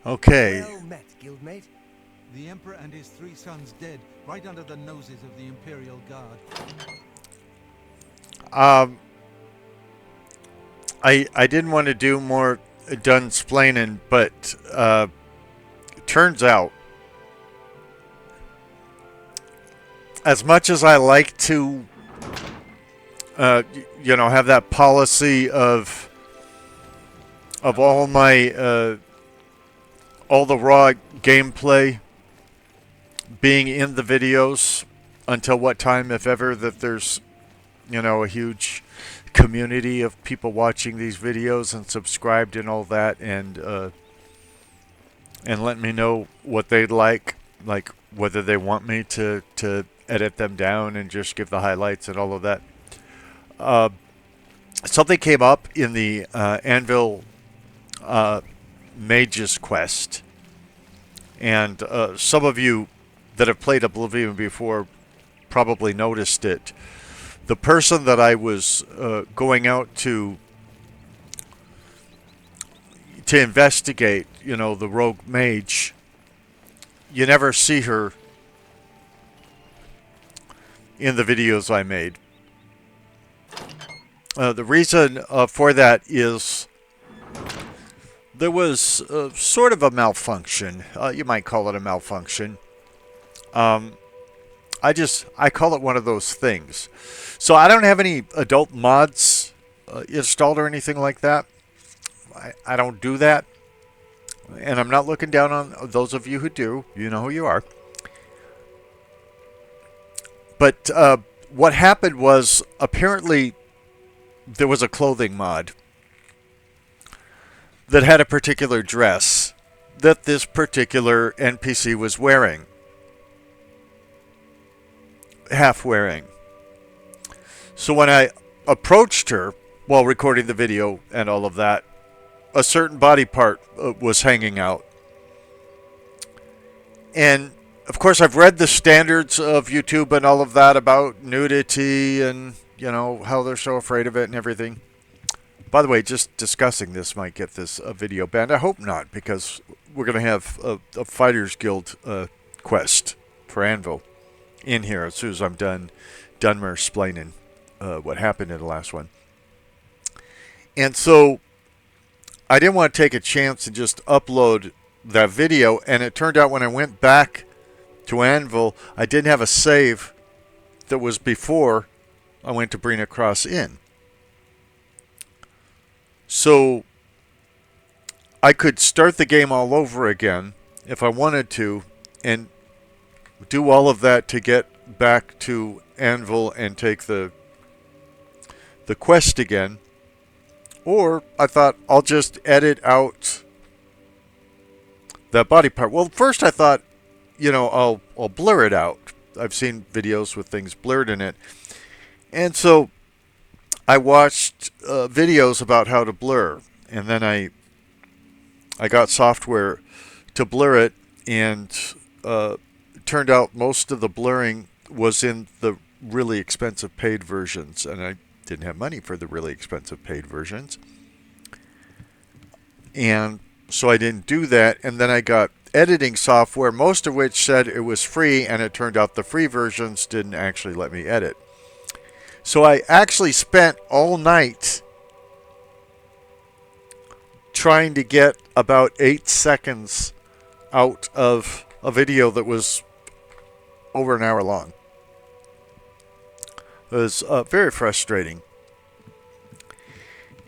Okay. Well met, guildmate. The Emperor and his 3 sons dead, right under the noses of the Imperial Guard. I didn't want to do more done splaining, but turns out, as much as I like to, have that policy of all my all the raw gameplay being in the videos until what time, if ever, that there's a huge community of people watching these videos and subscribed and all that, and let me know what they'd like whether they want me to edit them down and just give the highlights and all of that. Something came up in the Anvil Mage's Quest, and some of you that have played Oblivion before probably noticed it. The person that I was going out to investigate, the rogue mage, you never see her in the videos I made. The reason for that is there was sort of a malfunction. You might call it a malfunction. I call it one of those things. So I don't have any adult mods installed or anything like that. I don't do that. And I'm not looking down on those of you who do. You know who you are. But what happened was, apparently there was a clothing mod that had a particular dress that this particular NPC was wearing. Half wearing. So when I approached her while recording the video and all of that, a certain body part was hanging out. And of course I've read the standards of YouTube and all of that about nudity and how they're so afraid of it and everything. By the way, just discussing this might get this video banned. I hope not, because we're going to have a Fighters Guild quest for Anvil in here as soon as I'm done explaining what happened in the last one. And so I didn't want to take a chance and just upload that video, and it turned out when I went back to Anvil, I didn't have a save that was before I went to bring across in. So I could start the game all over again if I wanted to, and do all of that to get back to Anvil and take the quest again. Or I thought I'll just edit out that body part. Well, first I thought, I'll blur it out. I've seen videos with things blurred in it. And so I watched videos about how to blur, and then I got software to blur it, and it turned out most of the blurring was in the really expensive paid versions, and I didn't have money for the really expensive paid versions. And so I didn't do that, and then I got editing software, most of which said it was free, and it turned out the free versions didn't actually let me edit. So I actually spent all night trying to get about 8 seconds out of a video that was over an hour long. It was very frustrating.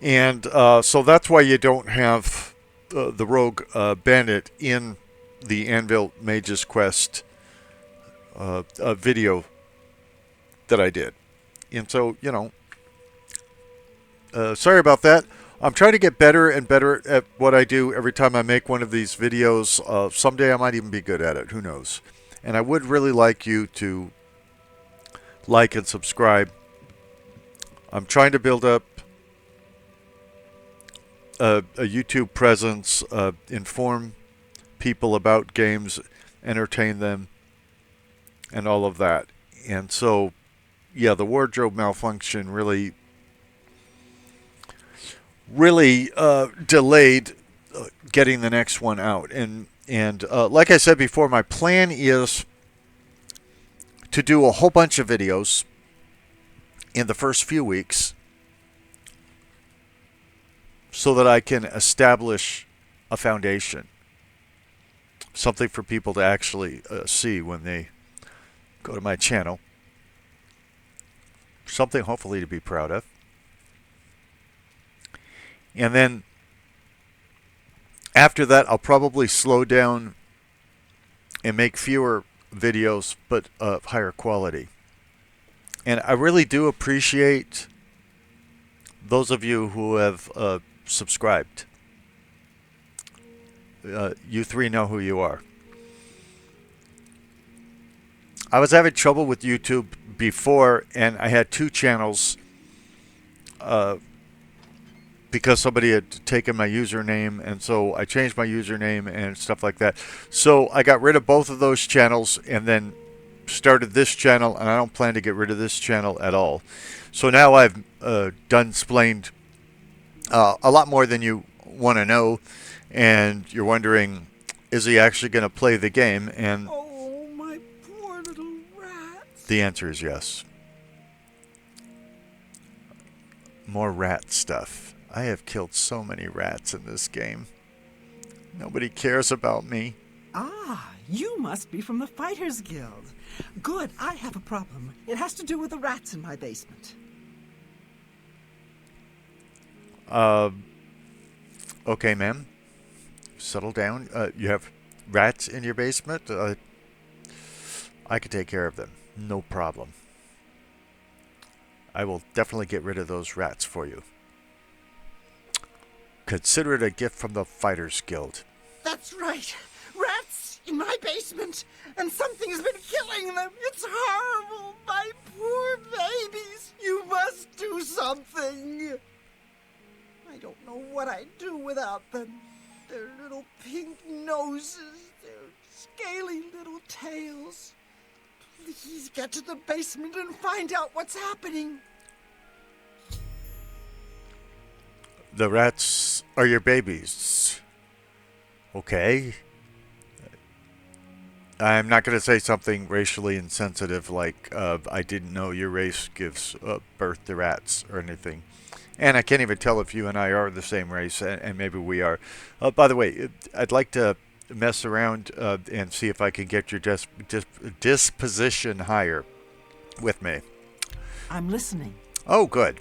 And so that's why you don't have the Rogue Bandit in the Anvil Mage's Quest video that I did. And so, sorry about that. I'm trying to get better and better at what I do every time I make one of these videos. Someday I might even be good at it. Who knows? And I would really like you to like and subscribe. I'm trying to build up a YouTube presence, inform people about games, entertain them, and all of that. And so, yeah, the wardrobe malfunction really delayed getting the next one out. And like I said before, my plan is to do a whole bunch of videos in the first few weeks so that I can establish a foundation, something for people to actually see when they go to my channel, something hopefully to be proud of. And then after that, I'll probably slow down and make fewer videos, but of higher quality. And I really do appreciate those of you who have subscribed. You three know who you are. I was having trouble with YouTube before, and I had 2 channels because somebody had taken my username, and so I changed my username and stuff like that. So I got rid of both of those channels and then started this channel, and I don't plan to get rid of this channel at all. So now I've done explained a lot more than you want to know, and you're wondering, is he actually going to play the game? And Oh, my poor little rats. the answer is yes. More rat stuff. I have killed so many rats in this game. Nobody cares about me. Ah, you must be from the Fighters Guild. Good, I have a problem. It has to do with the rats in my basement. Okay, ma'am. Settle down. You have rats in your basement? I could take care of them. No problem. I will definitely get rid of those rats for you. Consider it a gift from the Fighters Guild. That's right. Rats in my basement, and something has been killing them. It's horrible. My poor babies. You must do something. I don't know what I'd do without them. Their little pink noses, their scaly little tails. Please get to the basement and find out what's happening. The rats are your babies. Okay. I'm not going to say something racially insensitive like, I didn't know your race gives birth to rats or anything. And I can't even tell if you and I are the same race, and maybe we are. By the way, I'd like to mess around and see if I can get your disposition higher with me. I'm listening. Oh, good.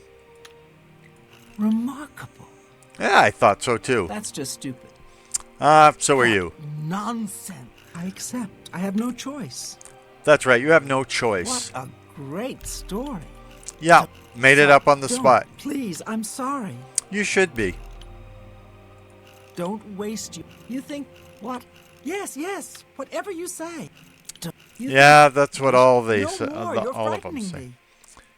Remarkable. Yeah, I thought so too. That's just stupid. So are you. Nonsense. I accept. I have no choice. That's right, you have no choice. What a great story. Yeah, made it up on the Don't. spot. Please, I'm sorry. You should be. Don't waste you. You think what? Yes. Whatever you say. You Yeah, think, that's what all they no say. more, you're All of them frightening say. me.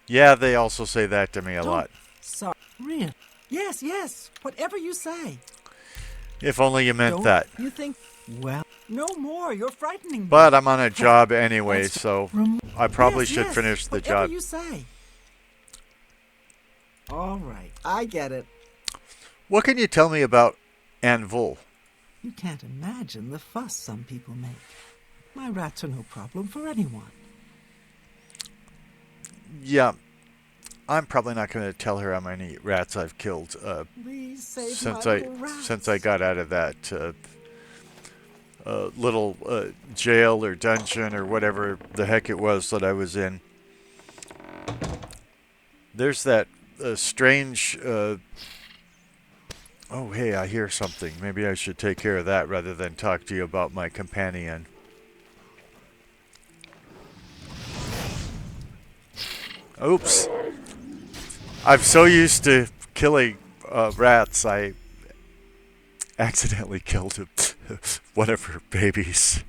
Yeah, they also say that to me a Don't. lot. Sorry. Really? Yes. Whatever you say. If only you meant Don't that. you think? Well, no more. You're frightening me. But I'm on a job anyway, That's- so I probably should Yes, finish the whatever job. you say. All right, I get it. What can you tell me about Anvil? You can't imagine the fuss some people make. My rats are no problem for anyone. Yeah, I'm probably not going to tell her how many rats I've killed Please save since my I little rats. since I got out of that little jail or dungeon or whatever the heck it was that I was in. There's that strange. Oh, hey, I hear something. Maybe I should take care of that rather than talk to you about my companion. Oops. I'm so used to killing rats, I accidentally killed one of her babies.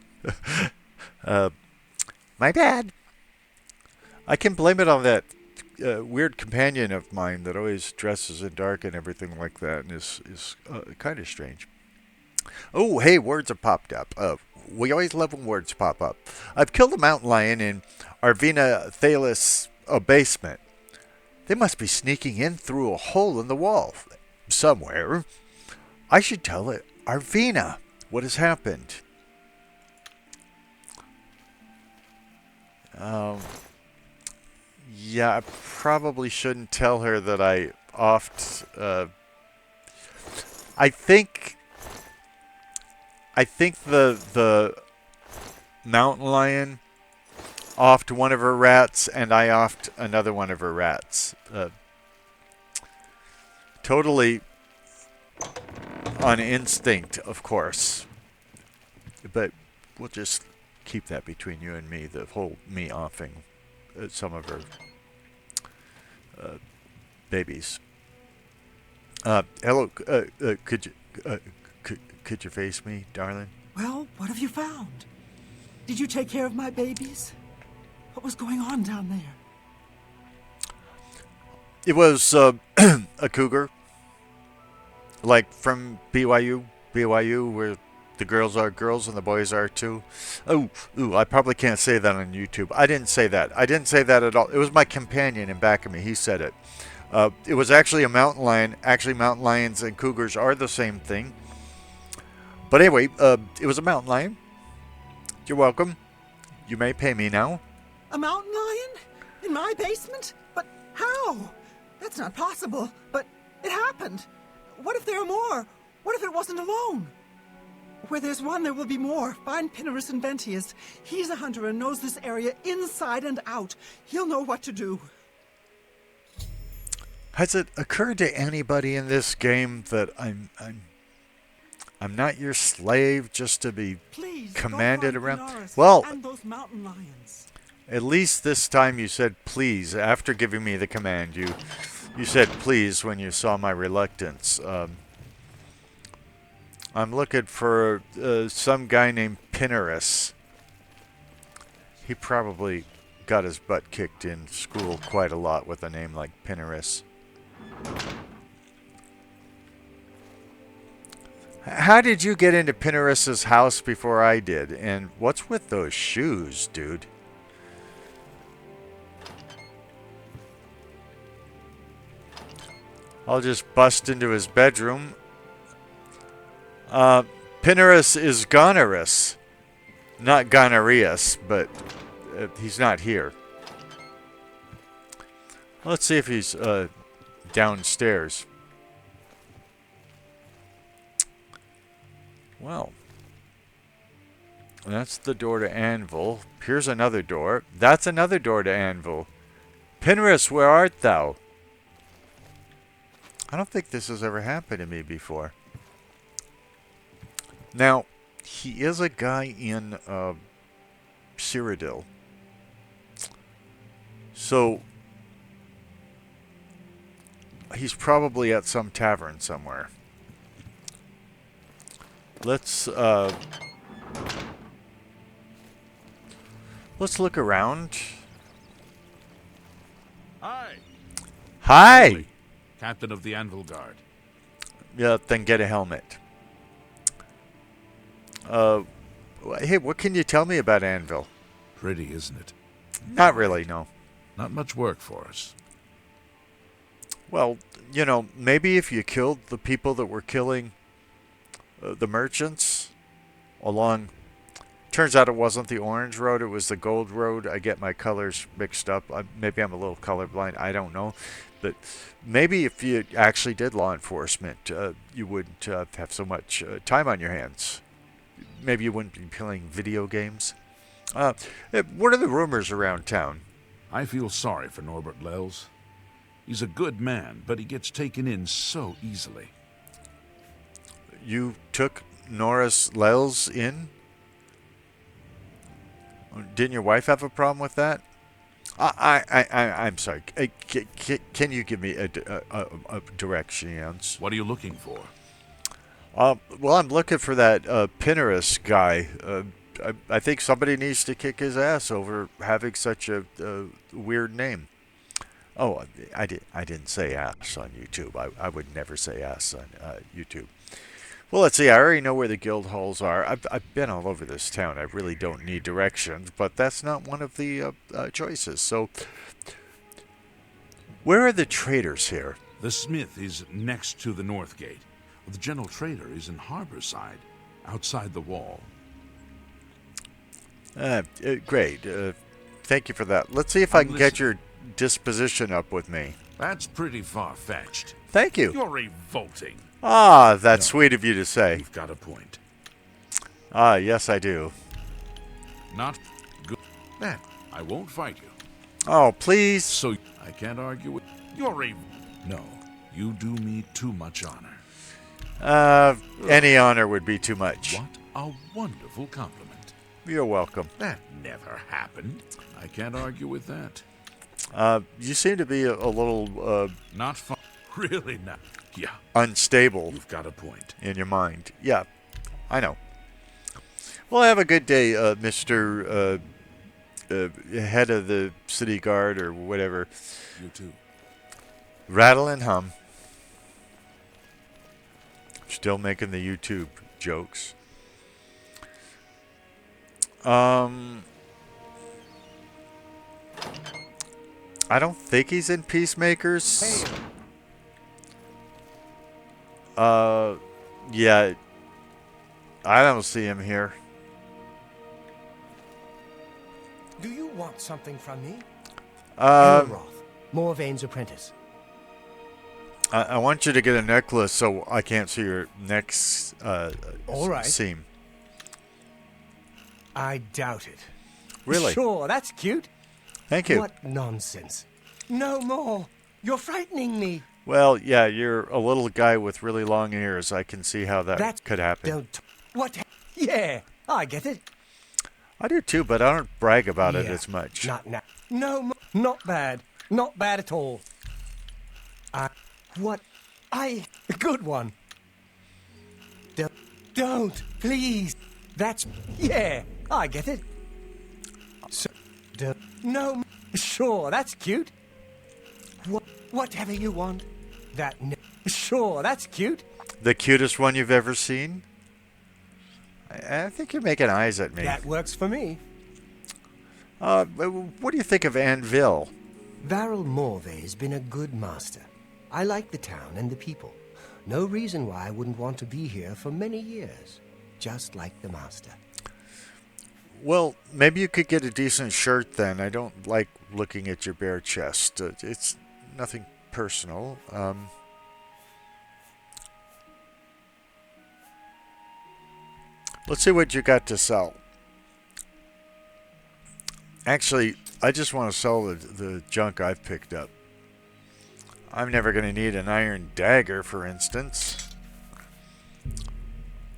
My bad. I can blame it on that weird companion of mine that always dresses in dark and everything like that, and is kind of strange. Oh, hey, words have popped up. We always love when words pop up. I've killed a mountain lion in Arvina Thalis basement. They must be sneaking in through a hole in the wall somewhere. I should tell it Arvina, what has happened? Yeah, I probably shouldn't tell her that I offed. I think the mountain lion offed one of her rats, and I offed another one of her rats. Totally on instinct, of course. But we'll just keep that between you and me, the whole me offing some of her babies. Hello, could you face me, darling? Well, what have you found? Did you take care of my babies? What was going on down there? It was a cougar, like from BYU, where the girls are girls and the boys are too. Ooh, I probably can't say that on YouTube. I didn't say that. I didn't say that at all. It was my companion in back of me. He said it. It was actually a mountain lion. Actually, mountain lions and cougars are the same thing. But anyway, it was a mountain lion. You're welcome. You may pay me now. A mountain lion? In my basement? But how? That's not possible. But it happened. What if there are more? What if it wasn't alone? Where there's one, there will be more. Find Pinarus and Ventius. He's a hunter and knows this area inside and out. He'll know what to do. Has it occurred to anybody in this game that I'm not your slave just to be Please, commanded go find around? Pinarus Well, and those mountain lions. at least this time you said please after giving me the command. You said please when you saw my reluctance. I'm looking for some guy named Pinarus. He probably got his butt kicked in school quite a lot with a name like Pinarus. How did you get into Pinarus's house before I did? And what's with those shoes, dude? I'll just bust into his bedroom. Pinarus is gonorrhous. Not gonorrheus, but he's not here. Let's see if he's downstairs. Well, that's the door to Anvil. Here's another door. That's another door to Anvil. Pinarus, where art thou? I don't think this has ever happened to me before. Now, he is a guy in Cyrodiil. So, he's probably at some tavern somewhere. Let's look around. Hi. Hi! Captain of the Anvil Guard. Yeah, then get a helmet. Hey, what can you tell me about Anvil? Pretty, isn't it? Not really, no. Not much work for us. Well, you know, maybe if you killed the people that were killing the merchants along... Turns out it wasn't the orange road, it was the gold road. I get my colors mixed up. Maybe I'm a little colorblind, I don't know. But maybe if you actually did law enforcement, you wouldn't have so much time on your hands. Maybe you wouldn't be playing video games. What are the rumors around town? I feel sorry for Norbert Lels. He's a good man, but he gets taken in so easily. You took Norris Lels in? Didn't your wife have a problem with that? I'm sorry. Can you give me a directions? What are you looking for? Well, I'm looking for that Pinarus guy. I think somebody needs to kick his ass over having such a weird name. Oh, I didn't say ass on YouTube. I would never say ass on YouTube. Well, let's see. I already know where the guild halls are. I've been all over this town. I really don't need directions, but that's not one of the choices. So, where are the traders here? The smith is next to the north gate. The general trader is in Harborside, outside the wall. Great. Thank you for that. Let's see if I can get listening. your disposition up with me. That's pretty far-fetched. Thank you. You're revolting. Ah, that's No. sweet of you to say. You've got a point. Ah, yes, I do. Not good. Then I won't fight you. Oh, please. So I can't argue with. You're a. No, you do me too much honor. Any honor would be too much. What a wonderful compliment. You're welcome. That never happened. I can't argue with that. You seem to be a little Not fun. Really not. Yeah, unstable you've got a point. in your mind. Yeah, I know. Well, have a good day, Mr. Head of the City Guard or whatever. You too. Rattle and hum. Still making the YouTube jokes. I don't think he's in Peacemakers. Yeah. I don't see him here. Do you want something from me? Um, Morvain's apprentice. I want you to get a necklace so I can't see your neck's All right. seam. I doubt it. Really? Sure, that's cute. Thank you. What nonsense. No more. You're frightening me. Well, yeah, you're a little guy with really long ears. I can see how that could happen. Don't. What? Yeah, I get it. I do too, but I don't brag about it Yeah, as much. Not now. No, not bad. Not bad at all. What? Good one. Don't, please. That's. Yeah, I get it. So, no. Sure, that's cute. Whatever you want. Sure, that's cute. The cutest one you've ever seen? I think you're making eyes at me. That works for me. What do you think of Anvil? Varel Morvay's been a good master. I like the town and the people. No reason why I wouldn't want to be here for many years. Just like the master. Well, maybe you could get a decent shirt then. I don't like looking at your bare chest. It's nothing personal. Let's see what you got to sell. Actually, I just want to sell the junk I've picked up. I'm never going to need an iron dagger, for instance.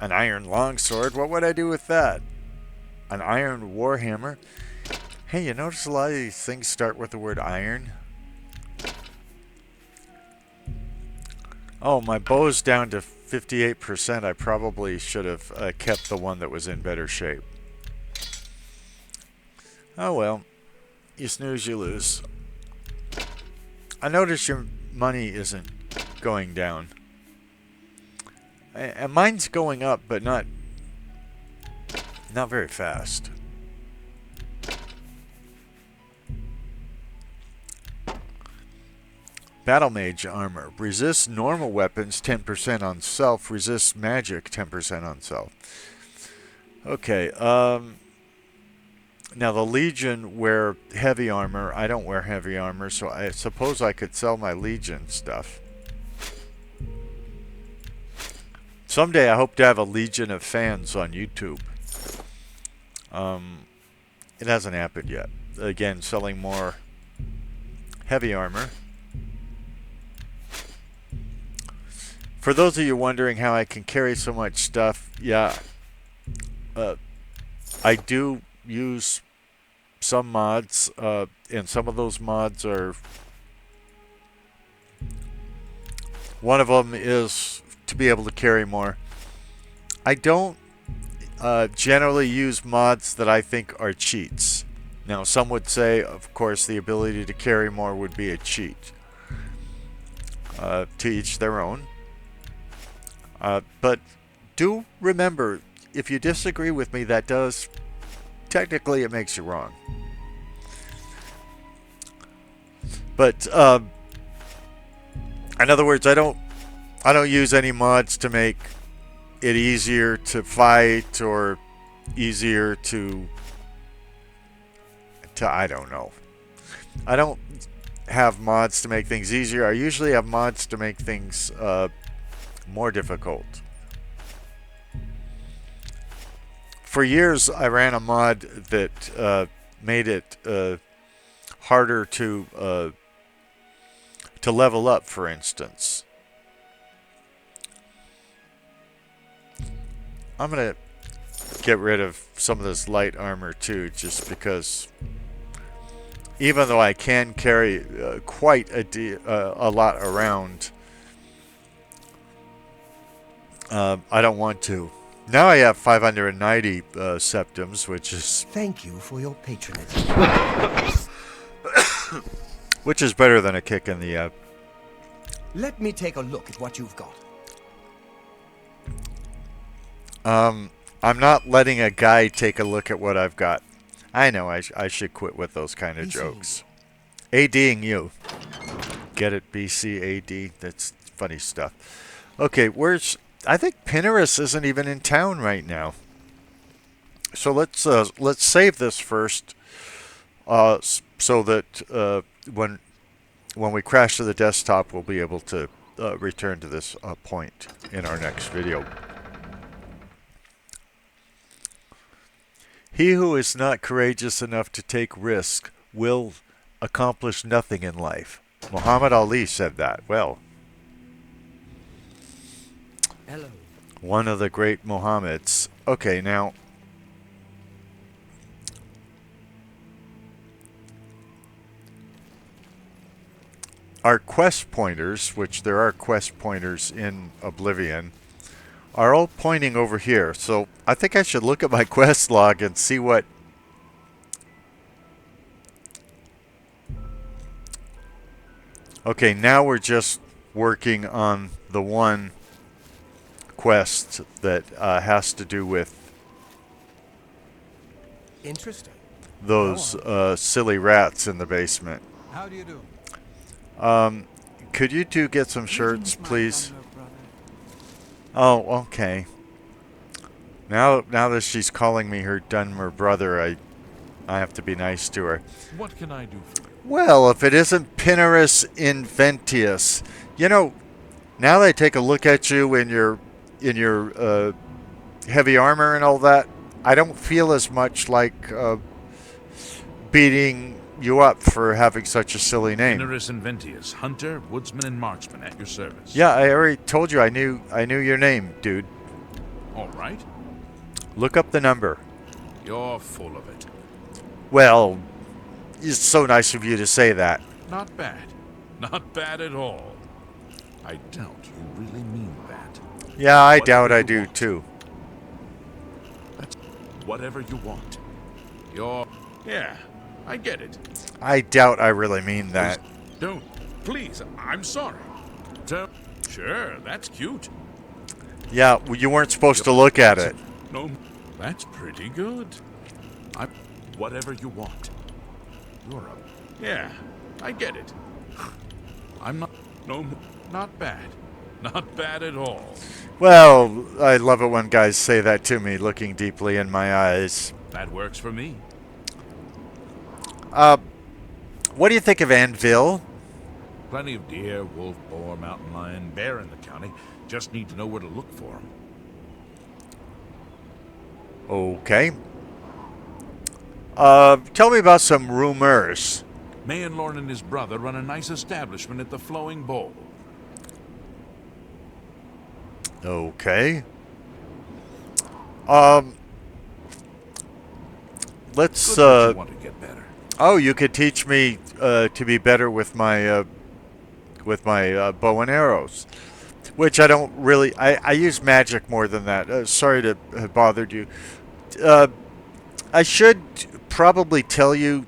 An iron longsword. What would I do with that? An iron warhammer. Hey, you notice a lot of these things start with the word iron? Oh, my bow's down to 58%. I probably should have kept the one that was in better shape. Oh well, you snooze, you lose. I notice your money isn't going down. And mine's going up, but not very fast. Battle Mage armor. Resists normal weapons 10% on self. Resists magic 10% on self. Okay, now the Legion wear heavy armor. I don't wear heavy armor, so I suppose I could sell my Legion stuff. Someday I hope to have a legion of fans on YouTube. It hasn't happened yet. Again, selling more heavy armor. For those of you wondering how I can carry so much stuff, yeah, I do use some mods, and some of those mods are... One of them is to be able to carry more. I don't generally use mods that I think are cheats. Now, some would say, of course, the ability to carry more would be a cheat. To each their own. But do remember, if you disagree with me, that does... Technically, it makes you wrong. But, in other words, I don't I don't use any mods to make it easier to fight or easier to I don't know. I don't have mods to make things easier. I usually have mods to make things more difficult. For years, I ran a mod that made it harder to level up, for instance. I'm going to get rid of some of this light armor too, just because even though I can carry quite a lot around, I don't want to. Now I have 590 septims, which is... Thank you for your patronage. which is better than a kick in the... Let me take a look at what you've got. I'm not letting a guy take a look at what I've got. I know I should quit with those kind of jokes. ADing you. Get it, BCAD? That's funny stuff. Okay, where's... I think Pinnerus isn't even in town right now. So let's save this first, so that when we crash to the desktop, we'll be able to return to this point in our next video. He who is not courageous enough to take risk will accomplish nothing in life. Muhammad Ali said that. Well, hello. One of the great Mohammeds. Okay, now our quest pointers, which there are quest pointers in Oblivion, are all pointing over here. So I think I should look at my quest log and see what... Okay, now we're just working on the one quest that has to do with interesting those silly rats in the basement. How do you do? Could you two get some shirts, please? Oh, okay. Now that she's calling me her Dunmer brother, I have to be nice to her. What can I do for you? Well, if it isn't Pinnerus Inventius, you know, now that I take a look at you in your heavy armor and all that, I don't feel as much like beating you up for having such a silly name. Pinnerus Inventius, hunter, woodsman, and marksman at your service. Yeah, I already told you I knew your name, dude. All right. Look up the number. You're full of it. Well, it's so nice of you to say that. Not bad. Not bad at all. I doubt you really mean that. Yeah, I Whatever doubt I you do want. too. Whatever you want. Yeah, I get it. I doubt I really mean that. Don't. Please, I'm sorry. Sure, that's cute. Yeah, well, you weren't supposed to look at it. No, that's pretty good. Whatever you want. Yeah, I get it. I'm not... No, not bad. Not bad at all. Well, I love it when guys say that to me, looking deeply in my eyes. That works for me. What do you think of Anvil? Plenty of deer, wolf, boar, mountain lion, bear in the county. Just need to know where to look for them. Okay. Tell me about some rumors. Mayenlorn and his brother run a nice establishment at the Flowing Bowl. Okay. Let's Good that you want to get better. Oh, you could teach me to be better with my bow and arrows, which I don't really. I use magic more than that. Sorry to have bothered you. I should probably tell you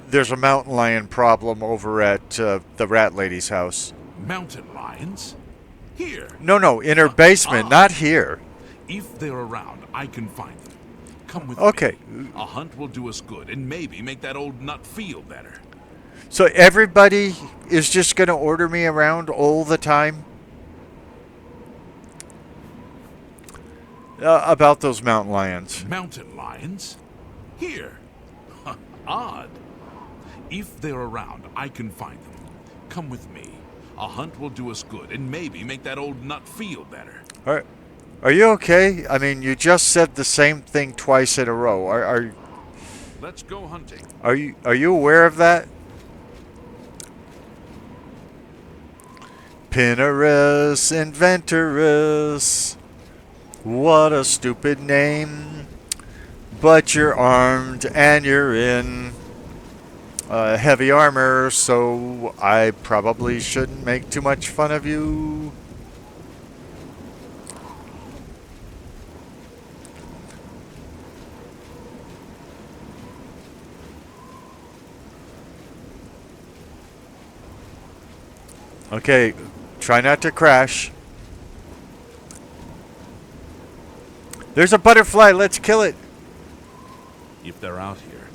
there's a mountain lion problem over at the rat lady's house. Mountain lions? Here. No, in her basement, not here. If they're around, I can find them. Come with Okay. me. A hunt will do us good and maybe make that old nut feel better. So everybody is just going to order me around all the time? About those mountain lions. Mountain lions? Here. Odd. If they're around, I can find them. Come with me. A hunt will do us good and maybe make that old nut feel better. Are you okay? I mean, you just said the same thing twice in a row. Let's go hunting. Are you aware of that? Pinnerus Inventorus. What a stupid name. But you're armed and you're in heavy armor, so I probably shouldn't make too much fun of you. Okay, try not to crash. There's a butterfly, let's kill it. If they're out here,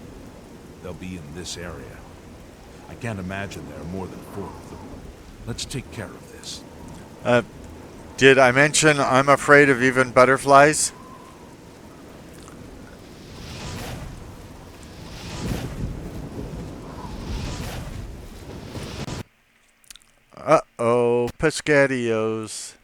they'll be in this area. I can't imagine there are more than 4 of them. Let's take care of this. Did I mention I'm afraid of even butterflies? Uh-oh, Pescadios.